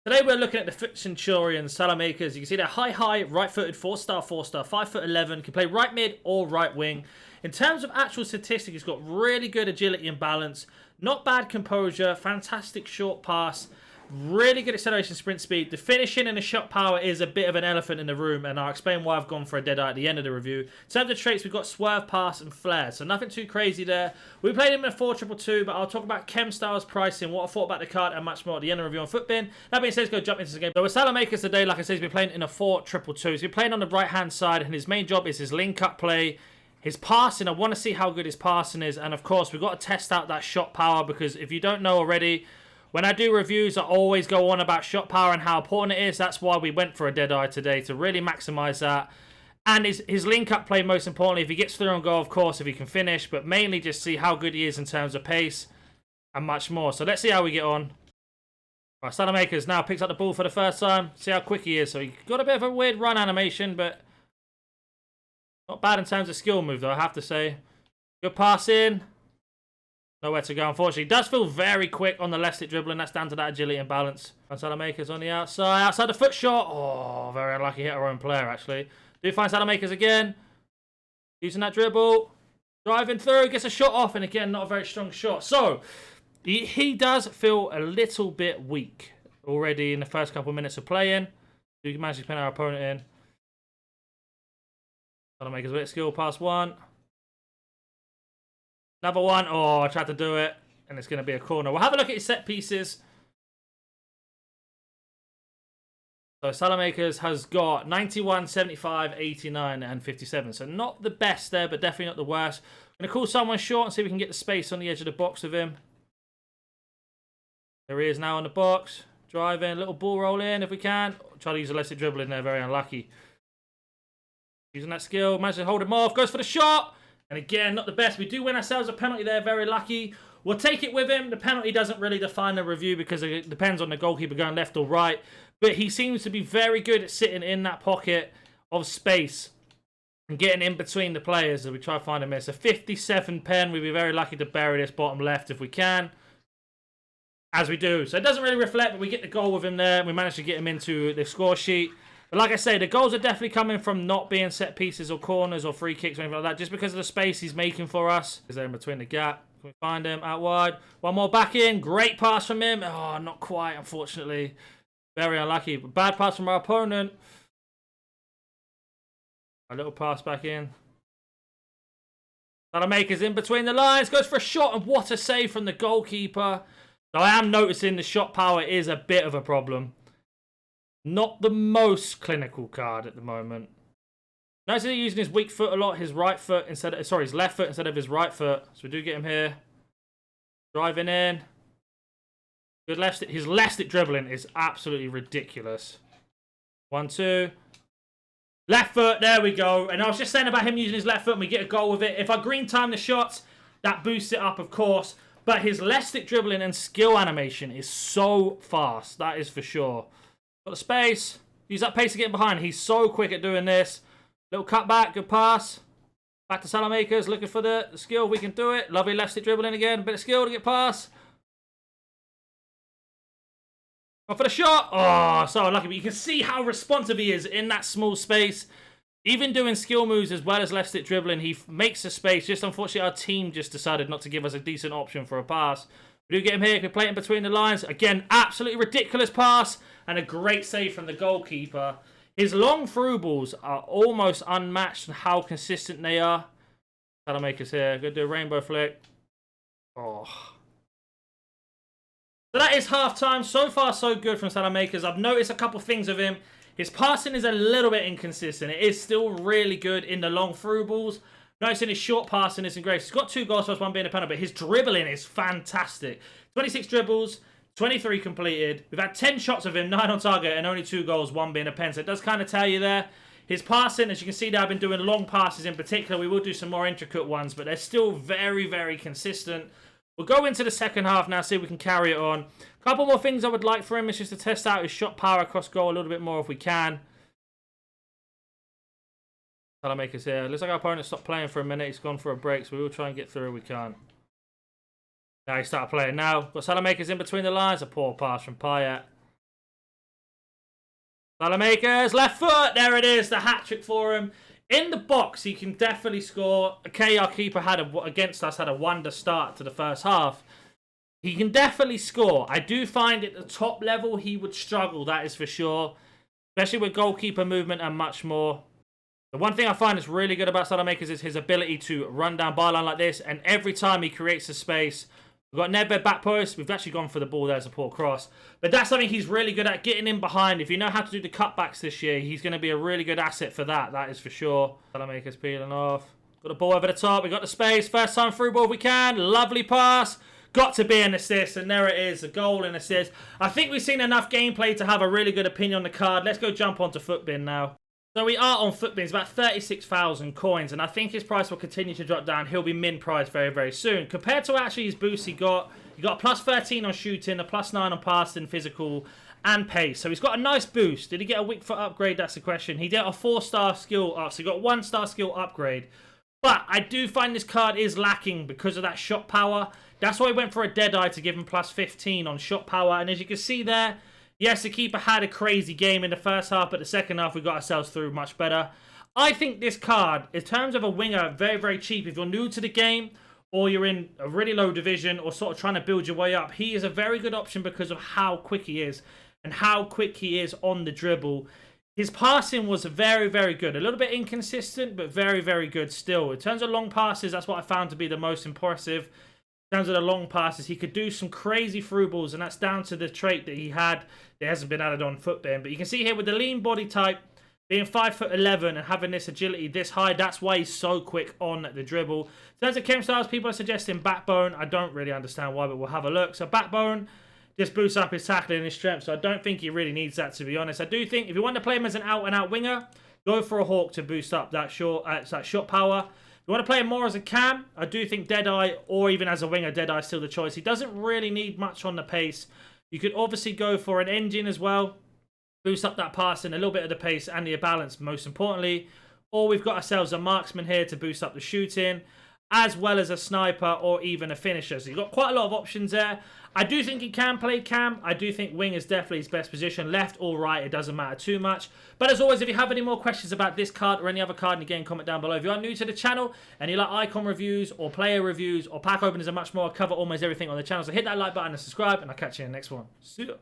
Today we're looking at the Fut Centurions, Saelemaekers. You can see they're high, right-footed, 4-star, 4-star, 5'11", can play right mid or right wing. In terms of actual statistics, he's got really good agility and balance, not bad composure, fantastic short pass, really good acceleration, sprint speed. The finishing and the shot power is a bit of an elephant in the room, and I'll explain why I've gone for a dead eye at the end of the review. In terms of traits, we've got swerve, pass, and flair, so nothing too crazy there. We played him in a 4-2-2, but I'll talk about chemstyles, pricing, what I thought about the card, and much more at the end of the review on Futbin. That being said, let's go jump into the game. So with Saelemaekers today, like I said, he's been playing in a 4-2-2. He's been playing on the right-hand side, and his main job is his link-up play. His passing, I want to see how good his passing is, and of course, we've got to test out that shot power, because if you don't know already, when I do reviews, I always go on about shot power and how important it is. That's why we went for a dead eye today, to really maximise that. And his link-up play, most importantly, if he gets through on goal, of course, if he can finish, but mainly just see how good he is in terms of pace and much more. So let's see how we get on. Right, Saelemaekers now picks up the ball for the first time. See how quick he is. So he got a bit of a weird run animation, but not bad in terms of skill move, though, I have to say. Good pass in. Nowhere to go, unfortunately. He does feel very quick on the left stick dribbling. That's down to that agility and balance. Saelemaekers on the outside. Outside the foot shot. Oh, very unlucky. Hit our own player, actually. Do find Saelemaekers again. Using that dribble. Driving through. Gets a shot off. And again, not a very strong shot. So, he does feel a little bit weak already in the first couple of minutes of playing. We managed to pin our opponent in. Saelemaekers with it. Skill pass one. Another one. Oh, I tried to do it. And it's going to be a corner. We'll have a look at his set pieces. So Saelemaekers has got 91, 75, 89, and 57. So not the best there, but definitely not the worst. I'm going to call someone short and see if we can get the space on the edge of the box with him. There he is now on the box. Driving. Little ball roll in if we can. Try to use a left dribble in there. Very unlucky. Using that skill. Managed to hold him off. Goes for the shot. And again, not the best. We do win ourselves a penalty there. Very lucky. We'll take it with him. The penalty doesn't really define the review because it depends on the goalkeeper going left or right. But he seems to be very good at sitting in that pocket of space and getting in between the players as we try to find him. It's a 57 pen. We'd be very lucky to bury this bottom left if we can. As we do. So it doesn't really reflect, but we get the goal with him there. We managed to get him into the score sheet. But like I say, the goals are definitely coming from not being set pieces or corners or free kicks or anything like that, just because of the space he's making for us. Is there in between the gap? Can we find him out wide? One more back in. Great pass from him. Oh, not quite, unfortunately. Very unlucky. But bad pass from our opponent. A little pass back in. Saelemaekers in between the lines. Goes for a shot, and what a save from the goalkeeper. So I am noticing the shot power is a bit of a problem. Not the most clinical card at the moment. Notice he's using his weak foot a lot, his right foot instead of, sorry, his left foot instead of his right foot. So we do get him here. Driving in. Good left stick. His left stick dribbling is absolutely ridiculous. 1-2. Left foot, there we go. And I was just saying about him using his left foot and we get a goal with it. If I green time the shots, that boosts it up, of course. But his left stick dribbling and skill animation is so fast. That is for sure. Got the space. Use that pace to get in behind. He's so quick at doing this. Little cutback. Good pass. Back to Saelemaekers. Looking for the skill. We can do it. Lovely left stick dribbling again. Bit of skill to get past. Go for the shot. Oh, so unlucky. But you can see how responsive he is in that small space. Even doing skill moves as well as left stick dribbling, he makes a space. Just unfortunately, our team just decided not to give us a decent option for a pass. We do get him here. Can play it in between the lines. Again, absolutely ridiculous pass. And a great save from the goalkeeper. His long through balls are almost unmatched in how consistent they are. Saelemaekers here. Good do a rainbow flick. Oh. So that is half time. So far, so good from Saelemaekers. I've noticed a couple things of him. His passing is a little bit inconsistent. It is still really good in the long through balls. Noticing his short passing isn't great. He's got 2 goals, plus 1 being a penalty, but his dribbling is fantastic. 26 dribbles, 23 completed. We've had 10 shots of him, 9 on target, and only 2 goals, 1 being a pen. So it does kind of tell you there. His passing, as you can see there, I've been doing long passes in particular. We will do some more intricate ones, but they're still very, very consistent. We'll go into the second half now, see if we can carry it on. A couple more things I would like for him is just to test out his shot power across goal a little bit more if we can. Saelemaekers here. Looks like our opponent stopped playing for a minute. He's gone for a break, so we will try and get through. We can't. Now he started playing now. Got Saelemaekers in between the lines. A poor pass from Payet. Saelemaekers, left foot. There it is, the hat-trick for him. In the box, he can definitely score. Okay, our keeper against us had a wonder start to the first half. He can definitely score. I do find at the top level he would struggle, that is for sure. Especially with goalkeeper movement and much more. The one thing I find is really good about Saelemaekers is his ability to run down byline like this. And every time he creates a space, we've got Nedved back post. We've actually gone for the ball there as a poor cross. But that's something he's really good at, getting in behind. If you know how to do the cutbacks this year, he's going to be a really good asset for that. That is for sure. Saelemaekers peeling off. Got the ball over the top. We got the space. First time through ball if we can. Lovely pass. Got to be an assist, and there it is, a goal and assist. I think we've seen enough gameplay to have a really good opinion on the card. Let's go jump onto Futbin now. So we are on Futbin. It's about 36,000 coins, and I think his price will continue to drop down. He'll be min price very, very soon. Compared to actually his boost he got a plus 13 on shooting, a plus 9 on passing, physical, and pace. So he's got a nice boost. Did he get a weak foot upgrade? That's the question. He did a 4-star skill up, so he got 1-star skill upgrade. But I do find this card is lacking because of that shot power. That's why I went for a Deadeye to give him plus 15 on shot power. And as you can see there, yes, the keeper had a crazy game in the first half, but the second half we got ourselves through much better. I think this card, in terms of a winger, very, very cheap. If you're new to the game or you're in a really low division or sort of trying to build your way up, he is a very good option because of how quick he is and how quick he is on the dribble. His passing was very, very good. A little bit inconsistent, but very, very good still. In terms of long passes, that's what I found to be the most impressive. In terms of the long passes, he could do some crazy through balls, and that's down to the trait that he had. It hasn't been added on Futbin. But you can see here with the lean body type, being 5'11" and having this agility this high, that's why he's so quick on the dribble. In terms of chemstyles, people are suggesting backbone. I don't really understand why, but we'll have a look. So backbone just boosts up his tackling and his strength, so I don't think he really needs that, to be honest. I do think if you want to play him as an out-and-out winger, go for a Hawk to boost up that shot power. If you want to play him more as a cam, I do think Deadeye, or even as a winger, Deadeye is still the choice. He doesn't really need much on the pace. You could obviously go for an engine as well, boost up that passing, a little bit of the pace and the balance, most importantly. Or we've got ourselves a marksman here to boost up the shooting, as well as a sniper or even a finisher. So you've got quite a lot of options there. I do think he can play cam. I do think wing is definitely his best position. Left or right, it doesn't matter too much. But as always, if you have any more questions about this card or any other card in the game, comment down below. If you are new to the channel and you like icon reviews or player reviews or pack openers and much more, I cover almost everything on the channel. So hit that like button and subscribe, and I'll catch you in the next one. See ya.